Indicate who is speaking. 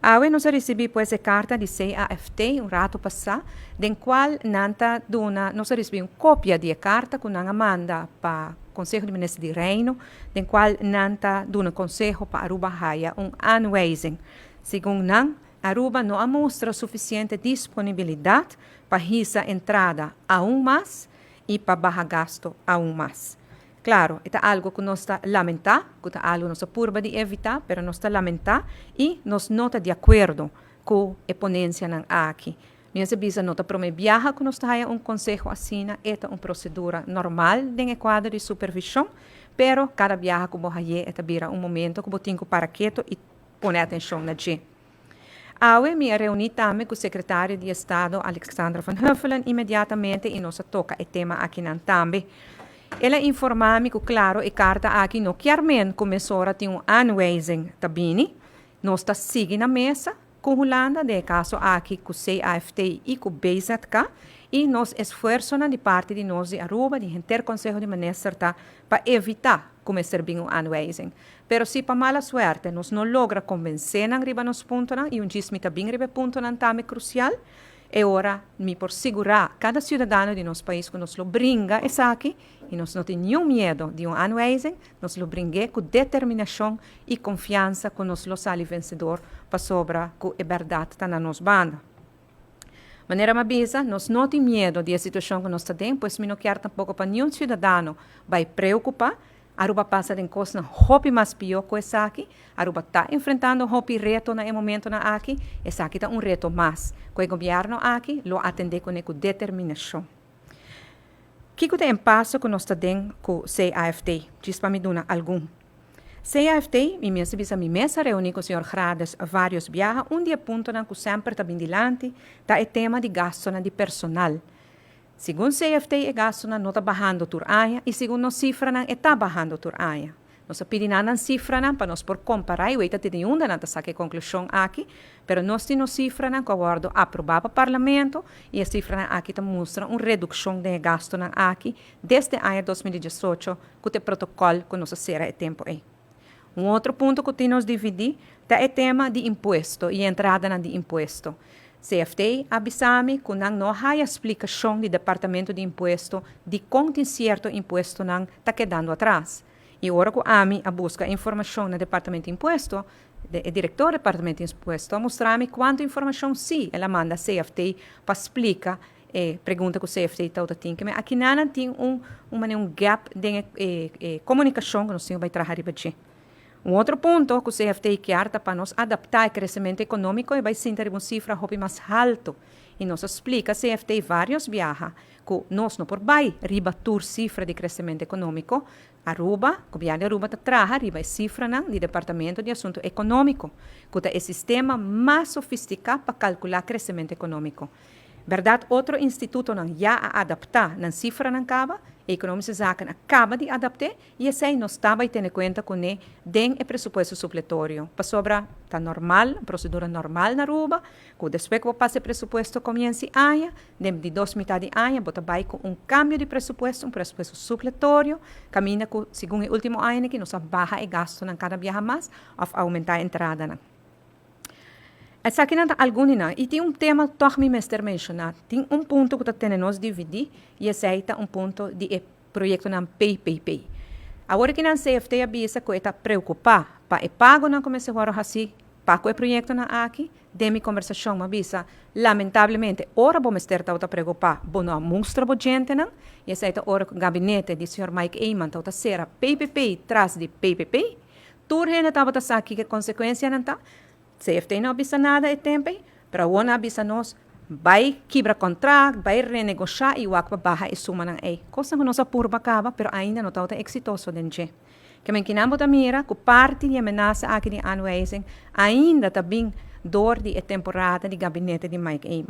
Speaker 1: Awe nos recebi pues carta de CAFT un rato passado, den qual nanta dona nos recebi cópia de carta que nanga manda para Conselho de Ministros de Reino, den qual nanta dona consejo para Aruba haya aanwijzing. Segundo nan, Aruba não mostra suficiente disponibilidade para essa entrada mais e para barra gasto mais. Claro, é algo que nós está lamentar, que é algo que nós purba de evitar, mas nós está lamentar e nós não está de acordo com a ponência aqui. Minha bisa não está prometendo que nós está conselho assim, é uma procedura normal em quadro de supervisão, mas cada viagem que você é vira momento que você tem que parar quieto e pôr atenção na gente. Eu me reuni também com o secretário de Estado, Alexandra Van Huffelen, imediatamente e nós toca o tema aqui também. Ela informa-me que, claro, a carta aqui não claramente começou a ter aanwijzing tabini. Nós está seguindo na mesa com Holanda, de caso aqui com o CAFT e com o BZK, e nós esforçamos de parte de nós de Aruba, de Interconselho de Ministros, para evitar começar bem aanwijzing. Pero se para mala suerte nós não logra convencer na riba nos pontos e disme também riba ponto também crucial, é hora de por segurar cada cidadão de nosso país que nos lo brinca essa aqui e nós não temos nenhum medo de aanwijzing, nós lo brinque com determinação e confiança que nós lo sali vencedor para sobra com a verdade está na nossa banda. Maneira mabisa, nós não temos medo da situação que nós temos, pois não quer tampouco para nenhum cidadão vai preocupar. Aruba passa em coisa hopi mais pior que essa aqui. Aruba está enfrentando hopi reto na momento na aqui. Essa aqui está reto mais. Que o governo aqui lo atende com determinação. Que é o passo que nós temos com o CAFT? Diz para me dar algum. CAFT, minha mesa reuni com o senhor Grades vários viajes. Dia ponto que sempre está bem dilante, está o tema de gasto de personal. Segundo o CFT, o gasto não está bajando por ano e segundo as cifras, está bajando por ano. Nós pedimos as cifras para nós por comparar e veja de onde não está a conclusão aqui, mas nós temos cifras que aguardo aprovar para o parlamento e as cifras aqui mostram uma redução de gasto aqui desde o ano 2018 com o protocolo que nós será o tempo aí. Outro ponto que temos dividir é o tema de imposto e entrada de imposto. CFT avisame que não há explicação do Departamento de Imposto de quanto certo imposto não está quedando atrás. E agora que a AMI busca informação no Departamento de Imposto, o diretor do Departamento de Imposto mostrar-me quanta informação sim ela manda a CFT para explicar pergunta que o CFT está tem que aqui não tem um gap de comunicação que nós temos que trabalhar para outro ponto que o CFT quer para nós adaptar ao crescimento econômico e vai ser uma cifra mais alta. E nos explica o CFT vários viajes que nós não por vai ribatur cifra de crescimento econômico. Aruba, o governo de Aruba traga riba a cifra do Departamento de Assunto Econômico, que é o sistema mais sofisticado para calcular crescimento econômico. Verdade, outro instituto não já adaptar na cifra não acaba, a economia zaken acaba de adaptar e esse aí não estava tendo conta com o pressuposto supletório. Para sobra, está normal, procedura normal na Aruba, que depois que passa o pressuposto começa a ano, de 2 metades de ano, bota vai com cambio de pressuposto, pressuposto supletório, caminha com, segundo o último ano, que nos baja o gasto na cada viaja mais, ou aumentar a entrada. Essa aqui não está alguma, e tem tema que me mencionar. Tem ponto que temos dividir, e esse é ponto de projeto na PPP. Agora que na CFT avisa que está preocupado para o pago na começar a assim, para o projeto na aqui, de minha conversação avisa, lamentavelmente, ora vamos estar preocupado, bom não mostra a gente não, e essa é a hora que o gabinete do Sr. Mike Eyman está ser PPP traz de PPP, tudo estava aqui que consequência não está. CFT não avisa nada é tempo, para o ano avisa nós, vai quebrar contrato, vai renegociar e o acaba barra e suma não é. Coisa que nós apurba acaba, mas ainda não está exitoso dentro. Que men que não bota mira, que parte de ameaça aqui de aanwijzing ainda está bem dor de temporada de gabinete de Mike Eyman.